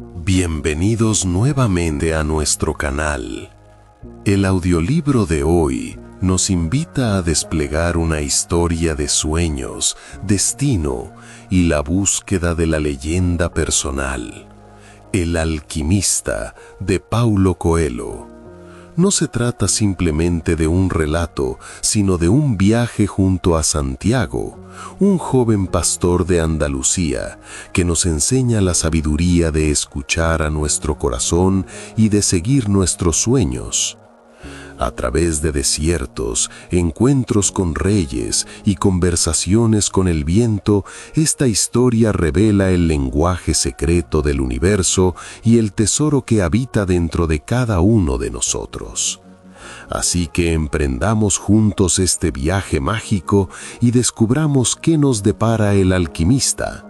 Bienvenidos nuevamente a nuestro canal. El audiolibro de hoy nos invita a desplegar una historia de sueños, destino y la búsqueda de la leyenda personal. El alquimista, de Paulo Coelho. No se trata simplemente de un relato, sino de un viaje junto a Santiago, un joven pastor de Andalucía, que nos enseña la sabiduría de escuchar a nuestro corazón y de seguir nuestros sueños. A través de desiertos, encuentros con reyes y conversaciones con el viento, esta historia revela el lenguaje secreto del universo y el tesoro que habita dentro de cada uno de nosotros. Así que emprendamos juntos este viaje mágico y descubramos qué nos depara el alquimista.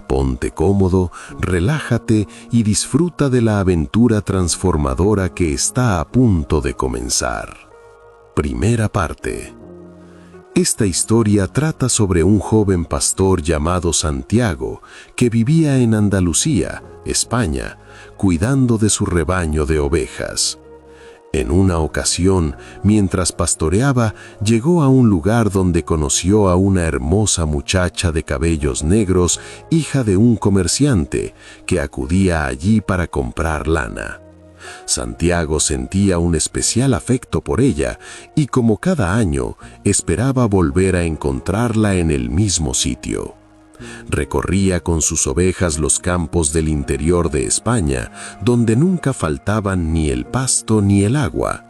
Ponte cómodo, relájate y disfruta de la aventura transformadora que está a punto de comenzar. Primera parte. Esta historia trata sobre un joven pastor llamado Santiago que vivía en Andalucía, España, cuidando de su rebaño de ovejas. En una ocasión, mientras pastoreaba, llegó a un lugar donde conoció a una hermosa muchacha de cabellos negros, hija de un comerciante, que acudía allí para comprar lana. Santiago sentía un especial afecto por ella y, como cada año, esperaba volver a encontrarla en el mismo sitio. Recorría con sus ovejas los campos del interior de España, donde nunca faltaban ni el pasto ni el agua.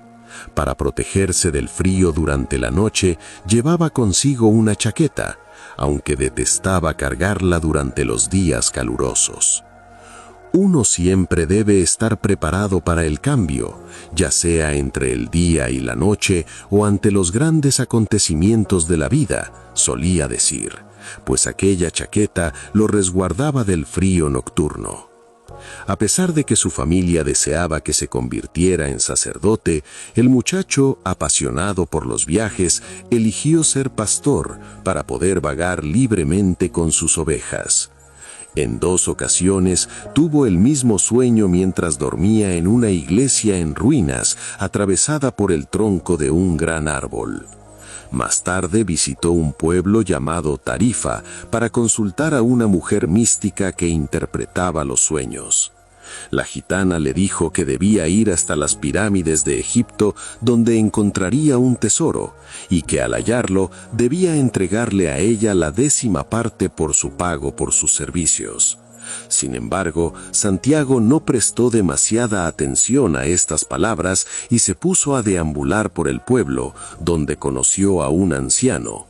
Para protegerse del frío durante la noche, llevaba consigo una chaqueta, aunque detestaba cargarla durante los días calurosos. Uno siempre debe estar preparado para el cambio, ya sea entre el día y la noche o ante los grandes acontecimientos de la vida, solía decir, pues aquella chaqueta lo resguardaba del frío nocturno. A pesar de que su familia deseaba que se convirtiera en sacerdote, el muchacho, apasionado por los viajes, eligió ser pastor para poder vagar libremente con sus ovejas. En 2 ocasiones tuvo el mismo sueño mientras dormía en una iglesia en ruinas, atravesada por el tronco de un gran árbol. Más tarde visitó un pueblo llamado Tarifa para consultar a una mujer mística que interpretaba los sueños. La gitana le dijo que debía ir hasta las pirámides de Egipto, donde encontraría un tesoro, y que al hallarlo debía entregarle a ella la 10ª parte por su pago por sus servicios. Sin embargo, Santiago no prestó demasiada atención a estas palabras y se puso a deambular por el pueblo, donde conoció a un anciano.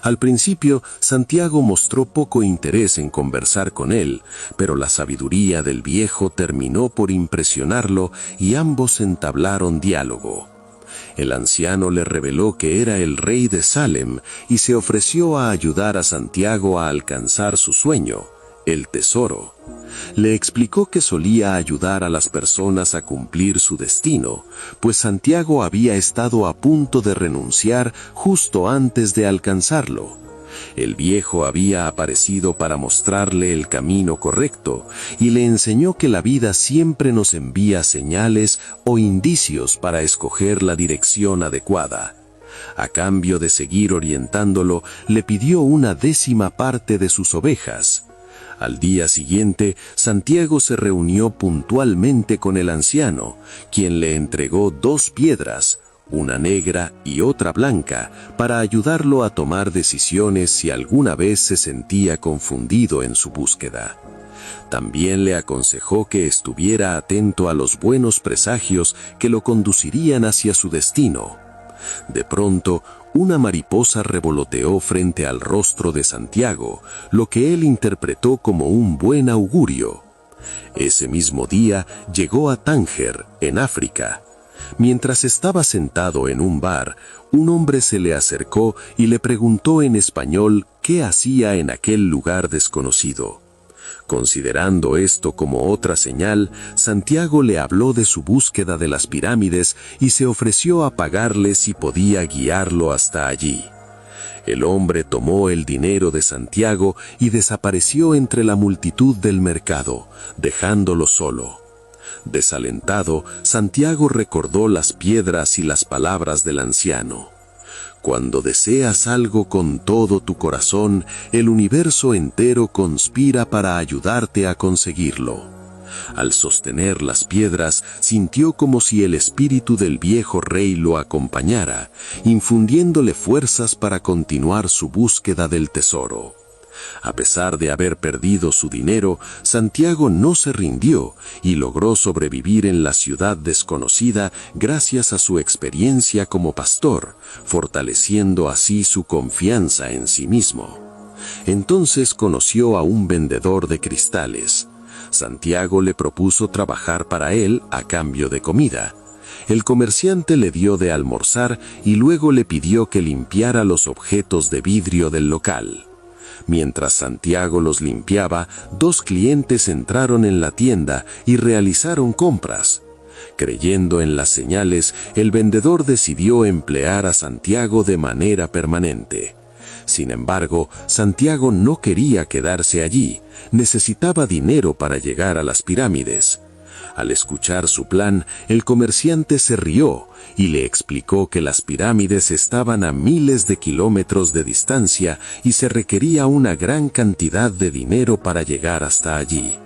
Al principio, Santiago mostró poco interés en conversar con él, pero la sabiduría del viejo terminó por impresionarlo y ambos entablaron diálogo. El anciano le reveló que era el rey de Salem y se ofreció a ayudar a Santiago a alcanzar su sueño, el tesoro. Le explicó que solía ayudar a las personas a cumplir su destino, pues Santiago había estado a punto de renunciar justo antes de alcanzarlo. El viejo había aparecido para mostrarle el camino correcto y le enseñó que la vida siempre nos envía señales o indicios para escoger la dirección adecuada. A cambio de seguir orientándolo, le pidió una 10ª parte de sus ovejas. Al día siguiente, Santiago se reunió puntualmente con el anciano, quien le entregó 2 piedras, una negra y otra blanca, para ayudarlo a tomar decisiones si alguna vez se sentía confundido en su búsqueda. También le aconsejó que estuviera atento a los buenos presagios que lo conducirían hacia su destino. De pronto, una mariposa revoloteó frente al rostro de Santiago, lo que él interpretó como un buen augurio. Ese mismo día llegó a Tánger, en África. Mientras estaba sentado en un bar, un hombre se le acercó y le preguntó en español qué hacía en aquel lugar desconocido. Considerando esto como otra señal, Santiago le habló de su búsqueda de las pirámides y se ofreció a pagarle si podía guiarlo hasta allí. El hombre tomó el dinero de Santiago y desapareció entre la multitud del mercado, dejándolo solo. Desalentado, Santiago recordó las piedras y las palabras del anciano. Cuando deseas algo con todo tu corazón, el universo entero conspira para ayudarte a conseguirlo. Al sostener las piedras, sintió como si el espíritu del viejo rey lo acompañara, infundiéndole fuerzas para continuar su búsqueda del tesoro. A pesar de haber perdido su dinero, Santiago no se rindió y logró sobrevivir en la ciudad desconocida gracias a su experiencia como pastor, fortaleciendo así su confianza en sí mismo. Entonces conoció a un vendedor de cristales. Santiago le propuso trabajar para él a cambio de comida. El comerciante le dio de almorzar y luego le pidió que limpiara los objetos de vidrio del local. Mientras Santiago los limpiaba, 2 clientes entraron en la tienda y realizaron compras. Creyendo en las señales, el vendedor decidió emplear a Santiago de manera permanente. Sin embargo, Santiago no quería quedarse allí, necesitaba dinero para llegar a las pirámides. Al escuchar su plan, el comerciante se rió y le explicó que las pirámides estaban a miles de kilómetros de distancia y se requería una gran cantidad de dinero para llegar hasta allí.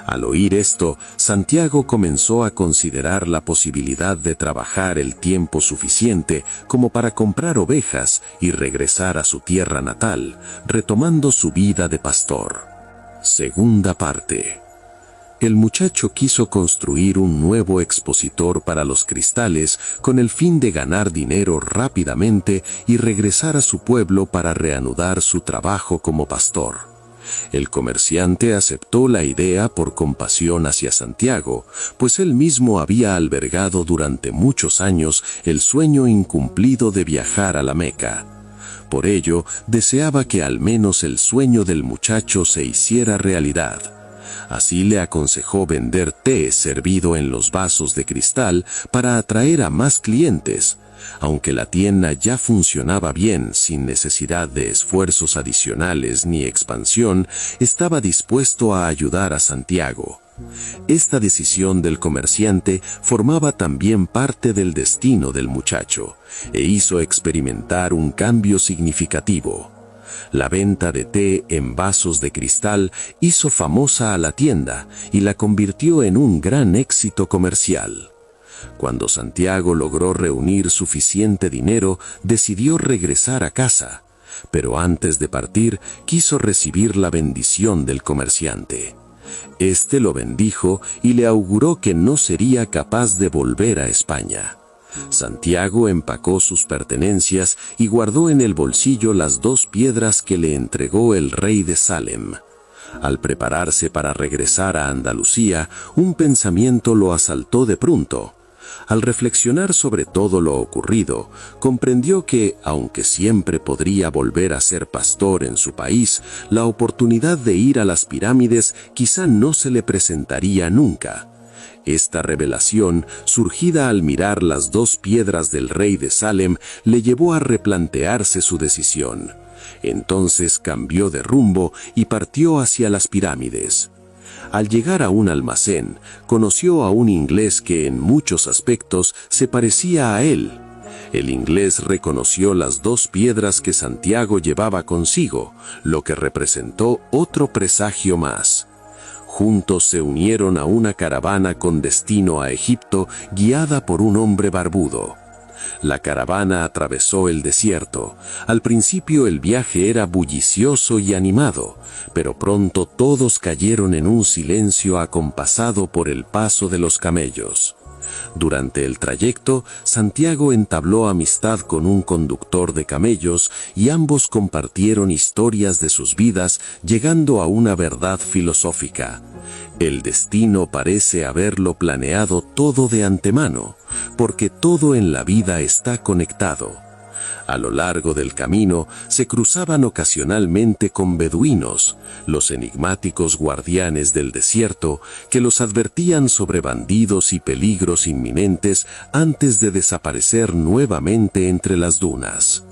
Al oír esto, Santiago comenzó a considerar la posibilidad de trabajar el tiempo suficiente como para comprar ovejas y regresar a su tierra natal, retomando su vida de pastor. Segunda parte. El muchacho quiso construir un nuevo expositor para los cristales con el fin de ganar dinero rápidamente y regresar a su pueblo para reanudar su trabajo como pastor. El comerciante aceptó la idea por compasión hacia Santiago, pues él mismo había albergado durante muchos años el sueño incumplido de viajar a la Meca. Por ello, deseaba que al menos el sueño del muchacho se hiciera realidad. Así le aconsejó vender té servido en los vasos de cristal para atraer a más clientes. Aunque la tienda ya funcionaba bien sin necesidad de esfuerzos adicionales ni expansión, estaba dispuesto a ayudar a Santiago. Esta decisión del comerciante formaba también parte del destino del muchacho, e hizo experimentar un cambio significativo. La venta de té en vasos de cristal hizo famosa a la tienda y la convirtió en un gran éxito comercial. Cuando Santiago logró reunir suficiente dinero, decidió regresar a casa, pero antes de partir quiso recibir la bendición del comerciante. Este lo bendijo y le auguró que no sería capaz de volver a España. Santiago empacó sus pertenencias y guardó en el bolsillo las 2 piedras que le entregó el rey de Salem. Al prepararse para regresar a Andalucía, un pensamiento lo asaltó de pronto. Al reflexionar sobre todo lo ocurrido, comprendió que, aunque siempre podría volver a ser pastor en su país, la oportunidad de ir a las pirámides quizá no se le presentaría nunca. Esta revelación, surgida al mirar las 2 piedras del rey de Salem, le llevó a replantearse su decisión. Entonces cambió de rumbo y partió hacia las pirámides. Al llegar a un almacén, conoció a un inglés que en muchos aspectos se parecía a él. El inglés reconoció las 2 piedras que Santiago llevaba consigo, lo que representó otro presagio más. Juntos se unieron a una caravana con destino a Egipto, guiada por un hombre barbudo. La caravana atravesó el desierto. Al principio el viaje era bullicioso y animado, pero pronto todos cayeron en un silencio acompasado por el paso de los camellos. Durante el trayecto, Santiago entabló amistad con un conductor de camellos y ambos compartieron historias de sus vidas, llegando a una verdad filosófica. El destino parece haberlo planeado todo de antemano, porque todo en la vida está conectado. A lo largo del camino se cruzaban ocasionalmente con beduinos, los enigmáticos guardianes del desierto, que los advertían sobre bandidos y peligros inminentes antes de desaparecer nuevamente entre las dunas.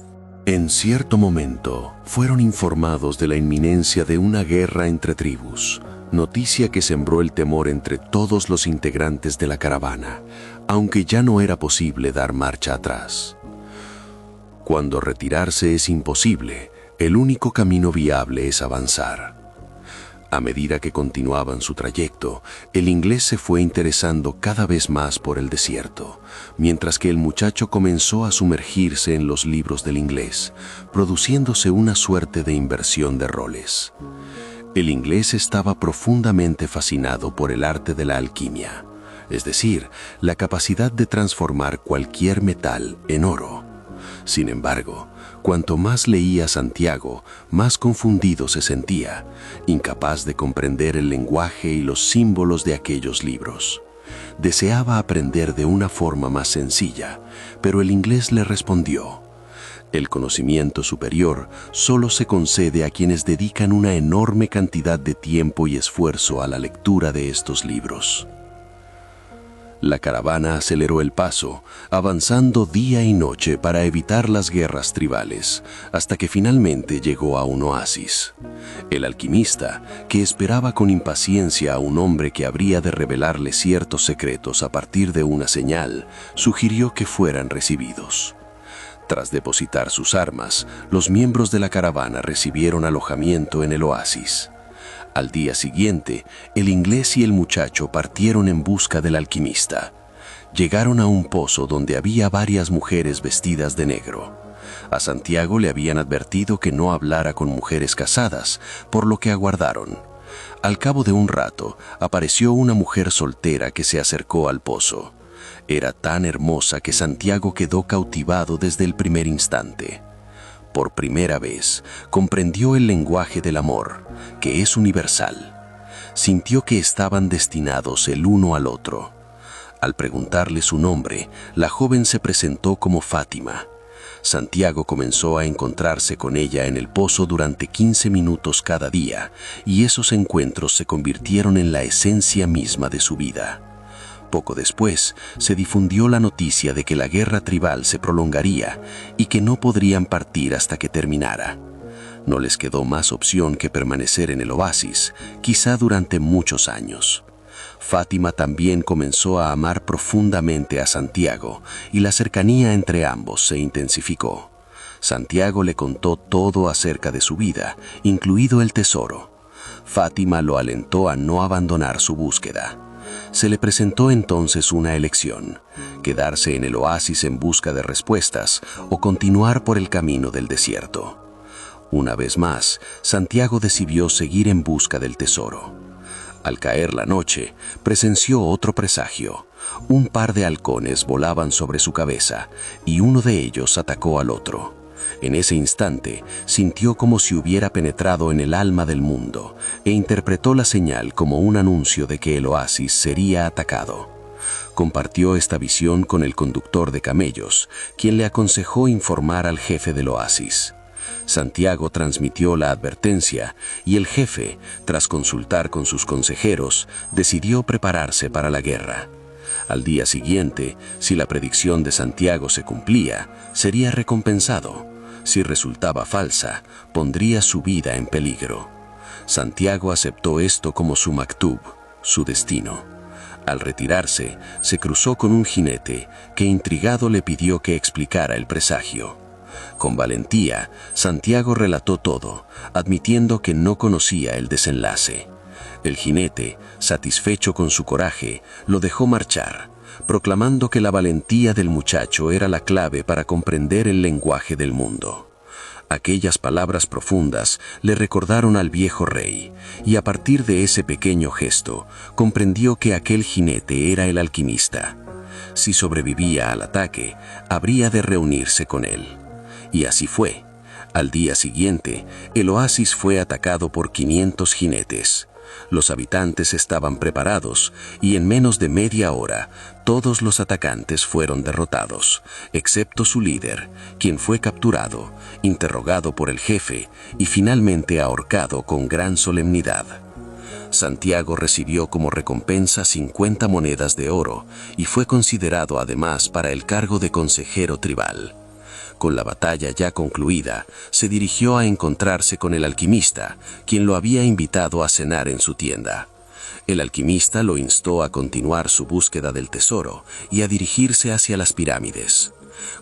En cierto momento, fueron informados de la inminencia de una guerra entre tribus, noticia que sembró el temor entre todos los integrantes de la caravana, aunque ya no era posible dar marcha atrás. Cuando retirarse es imposible, el único camino viable es avanzar. A medida que continuaban su trayecto, el inglés se fue interesando cada vez más por el desierto, mientras que el muchacho comenzó a sumergirse en los libros del inglés, produciéndose una suerte de inversión de roles. El inglés estaba profundamente fascinado por el arte de la alquimia, es decir, la capacidad de transformar cualquier metal en oro. Sin embargo, cuanto más leía Santiago, más confundido se sentía, incapaz de comprender el lenguaje y los símbolos de aquellos libros. Deseaba aprender de una forma más sencilla, pero el inglés le respondió: el conocimiento superior solo se concede a quienes dedican una enorme cantidad de tiempo y esfuerzo a la lectura de estos libros. La caravana aceleró el paso, avanzando día y noche para evitar las guerras tribales, hasta que finalmente llegó a un oasis. El alquimista, que esperaba con impaciencia a un hombre que habría de revelarle ciertos secretos a partir de una señal, sugirió que fueran recibidos. Tras depositar sus armas, los miembros de la caravana recibieron alojamiento en el oasis. Al día siguiente, el inglés y el muchacho partieron en busca del alquimista. Llegaron a un pozo donde había varias mujeres vestidas de negro. A Santiago le habían advertido que no hablara con mujeres casadas, por lo que aguardaron. Al cabo de un rato, apareció una mujer soltera que se acercó al pozo. Era tan hermosa que Santiago quedó cautivado desde el primer instante. Por primera vez, comprendió el lenguaje del amor, que es universal. Sintió que estaban destinados el uno al otro. Al preguntarle su nombre, la joven se presentó como Fátima. Santiago comenzó a encontrarse con ella en el pozo durante 15 minutos cada día, y esos encuentros se convirtieron en la esencia misma de su vida. Poco después, se difundió la noticia de que la guerra tribal se prolongaría y que no podrían partir hasta que terminara. No les quedó más opción que permanecer en el oasis, quizá durante muchos años. Fátima también comenzó a amar profundamente a Santiago y la cercanía entre ambos se intensificó. Santiago le contó todo acerca de su vida, incluido el tesoro. Fátima lo alentó a no abandonar su búsqueda. Se le presentó entonces una elección: quedarse en el oasis en busca de respuestas o continuar por el camino del desierto. Una vez más, Santiago decidió seguir en busca del tesoro. Al caer la noche, presenció otro presagio. Un par de halcones volaban sobre su cabeza y uno de ellos atacó al otro. En ese instante, sintió como si hubiera penetrado en el alma del mundo e interpretó la señal como un anuncio de que el oasis sería atacado. Compartió esta visión con el conductor de camellos, quien le aconsejó informar al jefe del oasis. Santiago transmitió la advertencia y el jefe, tras consultar con sus consejeros, decidió prepararse para la guerra. Al día siguiente, si la predicción de Santiago se cumplía, sería recompensado. Si resultaba falsa, pondría su vida en peligro. Santiago aceptó esto como su maktub, su destino. Al retirarse, se cruzó con un jinete que, intrigado, le pidió que explicara el presagio. Con valentía, Santiago relató todo, admitiendo que no conocía el desenlace. El jinete, satisfecho con su coraje, lo dejó marchar, proclamando que la valentía del muchacho era la clave para comprender el lenguaje del mundo. Aquellas palabras profundas le recordaron al viejo rey, y a partir de ese pequeño gesto, comprendió que aquel jinete era el alquimista. Si sobrevivía al ataque, habría de reunirse con él. Y así fue. Al día siguiente, el oasis fue atacado por 500 jinetes. Los habitantes estaban preparados y en menos de media hora todos los atacantes fueron derrotados, excepto su líder, quien fue capturado, interrogado por el jefe y finalmente ahorcado con gran solemnidad. Santiago recibió como recompensa 50 monedas de oro y fue considerado además para el cargo de consejero tribal. Con la batalla ya concluida, se dirigió a encontrarse con el alquimista, quien lo había invitado a cenar en su tienda. El alquimista lo instó a continuar su búsqueda del tesoro y a dirigirse hacia las pirámides.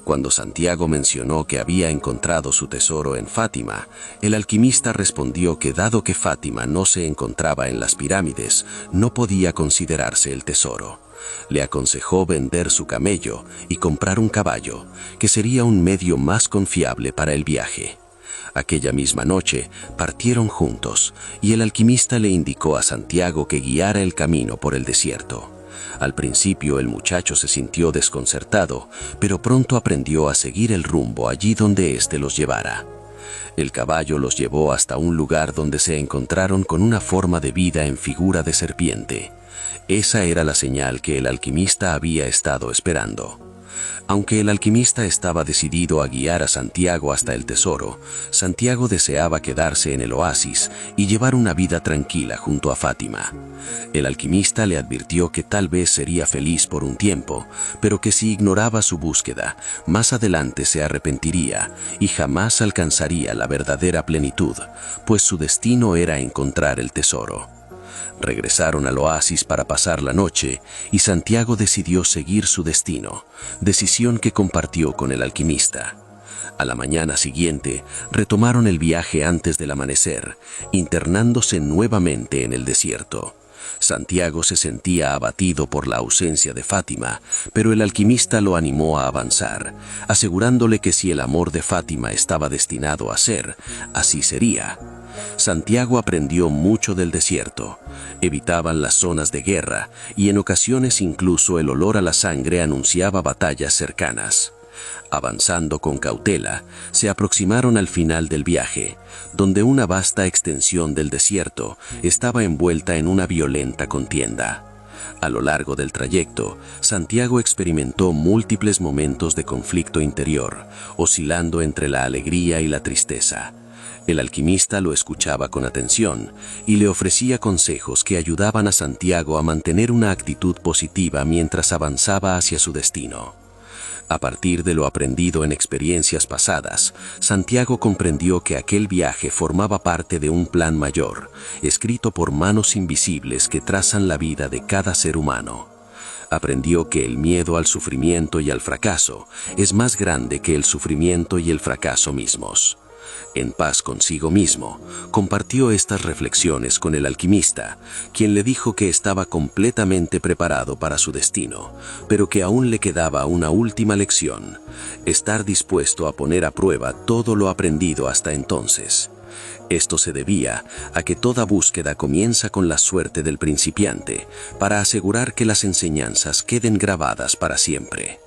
Cuando Santiago mencionó que había encontrado su tesoro en Fátima, el alquimista respondió que dado que Fátima no se encontraba en las pirámides, no podía considerarse el tesoro. Le aconsejó vender su camello y comprar un caballo, que sería un medio más confiable para el viaje. Aquella misma noche partieron juntos y el alquimista le indicó a Santiago que guiara el camino por el desierto. Al principio el muchacho se sintió desconcertado, pero pronto aprendió a seguir el rumbo allí donde éste los llevara. El caballo los llevó hasta un lugar donde se encontraron con una forma de vida en figura de serpiente. Esa era la señal que el alquimista había estado esperando. Aunque el alquimista estaba decidido a guiar a Santiago hasta el tesoro, Santiago deseaba quedarse en el oasis y llevar una vida tranquila junto a Fátima. El alquimista le advirtió que tal vez sería feliz por un tiempo, pero que si ignoraba su búsqueda, más adelante se arrepentiría y jamás alcanzaría la verdadera plenitud, pues su destino era encontrar el tesoro. Regresaron al oasis para pasar la noche y Santiago decidió seguir su destino, decisión que compartió con el alquimista. A la mañana siguiente, retomaron el viaje antes del amanecer, internándose nuevamente en el desierto. Santiago se sentía abatido por la ausencia de Fátima, pero el alquimista lo animó a avanzar, asegurándole que si el amor de Fátima estaba destinado a ser, así sería. Santiago aprendió mucho del desierto. Evitaban las zonas de guerra y en ocasiones incluso el olor a la sangre anunciaba batallas cercanas. Avanzando con cautela, se aproximaron al final del viaje, donde una vasta extensión del desierto estaba envuelta en una violenta contienda. A lo largo del trayecto, Santiago experimentó múltiples momentos de conflicto interior, oscilando entre la alegría y la tristeza. El alquimista lo escuchaba con atención y le ofrecía consejos que ayudaban a Santiago a mantener una actitud positiva mientras avanzaba hacia su destino. A partir de lo aprendido en experiencias pasadas, Santiago comprendió que aquel viaje formaba parte de un plan mayor, escrito por manos invisibles que trazan la vida de cada ser humano. Aprendió que el miedo al sufrimiento y al fracaso es más grande que el sufrimiento y el fracaso mismos. En paz consigo mismo, compartió estas reflexiones con el alquimista, quien le dijo que estaba completamente preparado para su destino, pero que aún le quedaba una última lección: estar dispuesto a poner a prueba todo lo aprendido hasta entonces. Esto se debía a que toda búsqueda comienza con la suerte del principiante, para asegurar que las enseñanzas queden grabadas para siempre.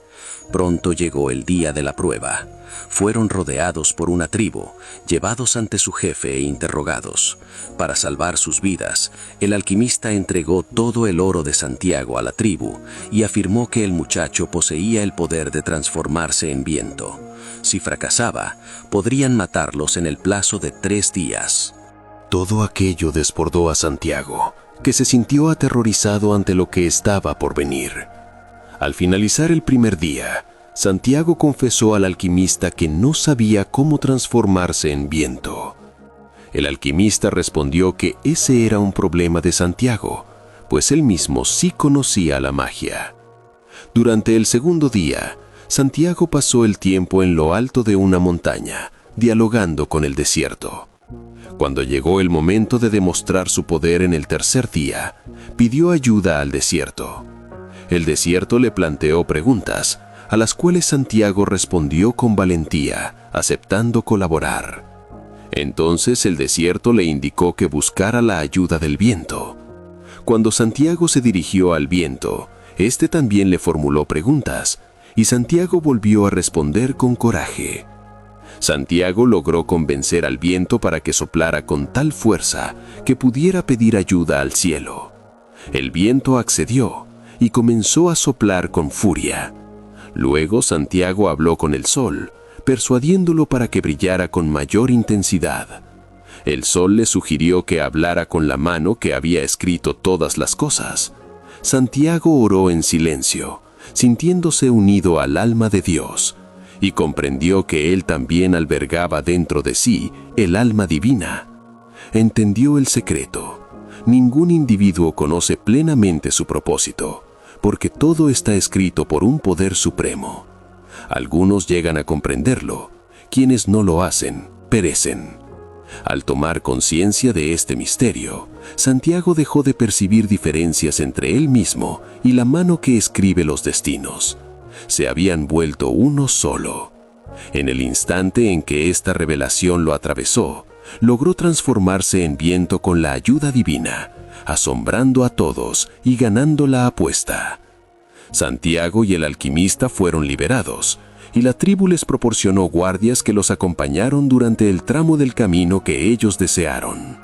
Pronto llegó el día de la prueba. Fueron rodeados por una tribu, llevados ante su jefe e interrogados. Para salvar sus vidas, el alquimista entregó todo el oro de Santiago a la tribu y afirmó que el muchacho poseía el poder de transformarse en viento. Si fracasaba, podrían matarlos en el plazo de 3 días. Todo aquello desbordó a Santiago, que se sintió aterrorizado ante lo que estaba por venir. Al finalizar el primer día, Santiago confesó al alquimista que no sabía cómo transformarse en viento. El alquimista respondió que ese era un problema de Santiago, pues él mismo sí conocía la magia. Durante el segundo día, Santiago pasó el tiempo en lo alto de una montaña, dialogando con el desierto. Cuando llegó el momento de demostrar su poder en el tercer día, pidió ayuda al desierto. El desierto le planteó preguntas, a las cuales Santiago respondió con valentía, aceptando colaborar. Entonces el desierto le indicó que buscara la ayuda del viento. Cuando Santiago se dirigió al viento, este también le formuló preguntas, y Santiago volvió a responder con coraje. Santiago logró convencer al viento para que soplara con tal fuerza que pudiera pedir ayuda al cielo. El viento accedió y comenzó a soplar con furia. Luego Santiago habló con el sol, persuadiéndolo para que brillara con mayor intensidad. El sol le sugirió que hablara con la mano que había escrito todas las cosas. Santiago oró en silencio, sintiéndose unido al alma de Dios, y comprendió que él también albergaba dentro de sí el alma divina. Entendió el secreto. Ningún individuo conoce plenamente su propósito, porque todo está escrito por un poder supremo. Algunos llegan a comprenderlo, quienes no lo hacen, perecen. Al tomar conciencia de este misterio, Santiago dejó de percibir diferencias entre él mismo y la mano que escribe los destinos. Se habían vuelto uno solo. En el instante en que esta revelación lo atravesó, logró transformarse en viento con la ayuda divina, asombrando a todos y ganando la apuesta. Santiago y el alquimista fueron liberados, y la tribu les proporcionó guardias que los acompañaron durante el tramo del camino que ellos desearon.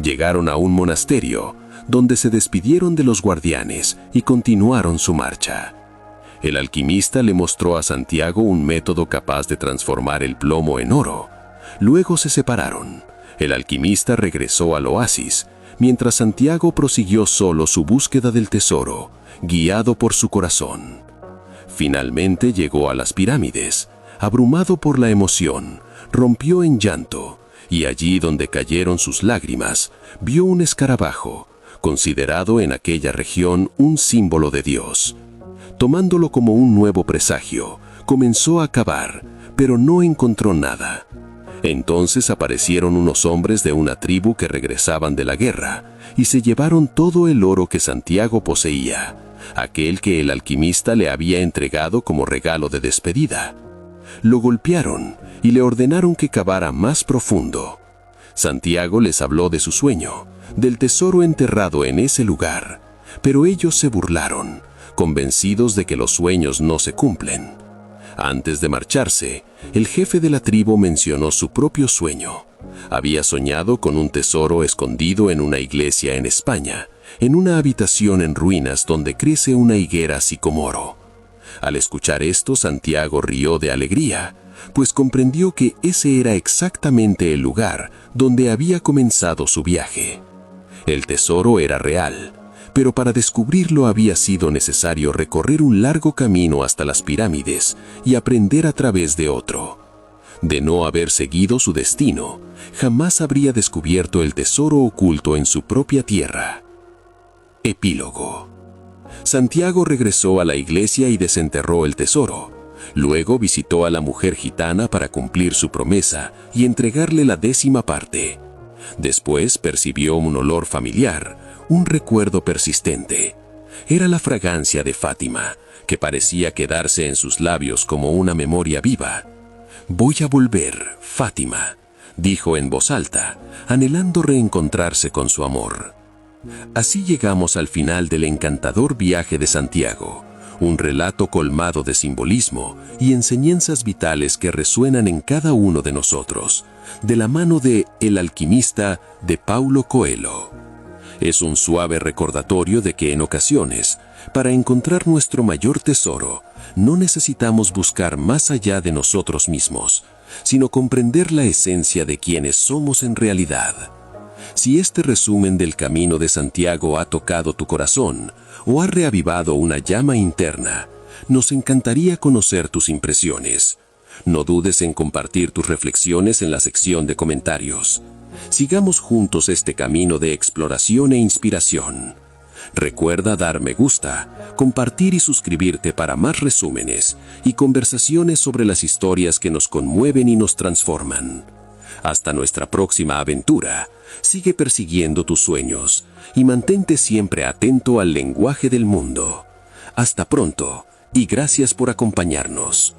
Llegaron a un monasterio, donde se despidieron de los guardianes y continuaron su marcha. El alquimista le mostró a Santiago un método capaz de transformar el plomo en oro. Luego se separaron. El alquimista regresó al oasis, mientras Santiago prosiguió solo su búsqueda del tesoro, guiado por su corazón. Finalmente llegó a las pirámides. Abrumado por la emoción, rompió en llanto, y allí donde cayeron sus lágrimas, vio un escarabajo, considerado en aquella región un símbolo de Dios. Tomándolo como un nuevo presagio, comenzó a cavar, pero no encontró nada. Entonces aparecieron unos hombres de una tribu que regresaban de la guerra, y se llevaron todo el oro que Santiago poseía, aquel que el alquimista le había entregado como regalo de despedida. Lo golpearon y le ordenaron que cavara más profundo. Santiago les habló de su sueño, del tesoro enterrado en ese lugar, pero ellos se burlaron, convencidos de que los sueños no se cumplen. Antes de marcharse, el jefe de la tribu mencionó su propio sueño. Había soñado con un tesoro escondido en una iglesia en España, en una habitación en ruinas donde crece una higuera sicomoro. Al escuchar esto, Santiago rió de alegría, pues comprendió que ese era exactamente el lugar donde había comenzado su viaje. El tesoro era real, pero para descubrirlo había sido necesario recorrer un largo camino hasta las pirámides y aprender a través de otro. De no haber seguido su destino, jamás habría descubierto el tesoro oculto en su propia tierra. Epílogo. Santiago regresó a la iglesia y desenterró el tesoro. Luego visitó a la mujer gitana para cumplir su promesa y entregarle la 10ª parte. Después percibió un olor familiar, un recuerdo persistente. Era la fragancia de Fátima, que parecía quedarse en sus labios como una memoria viva. «Voy a volver, Fátima», dijo en voz alta, anhelando reencontrarse con su amor. Así llegamos al final del encantador viaje de Santiago, un relato colmado de simbolismo y enseñanzas vitales que resuenan en cada uno de nosotros, de la mano de El alquimista de Paulo Coelho. Es un suave recordatorio de que en ocasiones, para encontrar nuestro mayor tesoro, no necesitamos buscar más allá de nosotros mismos, sino comprender la esencia de quienes somos en realidad. Si este resumen del Camino de Santiago ha tocado tu corazón o ha reavivado una llama interna, nos encantaría conocer tus impresiones. No dudes en compartir tus reflexiones en la sección de comentarios. Sigamos juntos este camino de exploración e inspiración. Recuerda dar me gusta, compartir y suscribirte para más resúmenes y conversaciones sobre las historias que nos conmueven y nos transforman. Hasta nuestra próxima aventura, sigue persiguiendo tus sueños y mantente siempre atento al lenguaje del mundo. Hasta pronto y gracias por acompañarnos.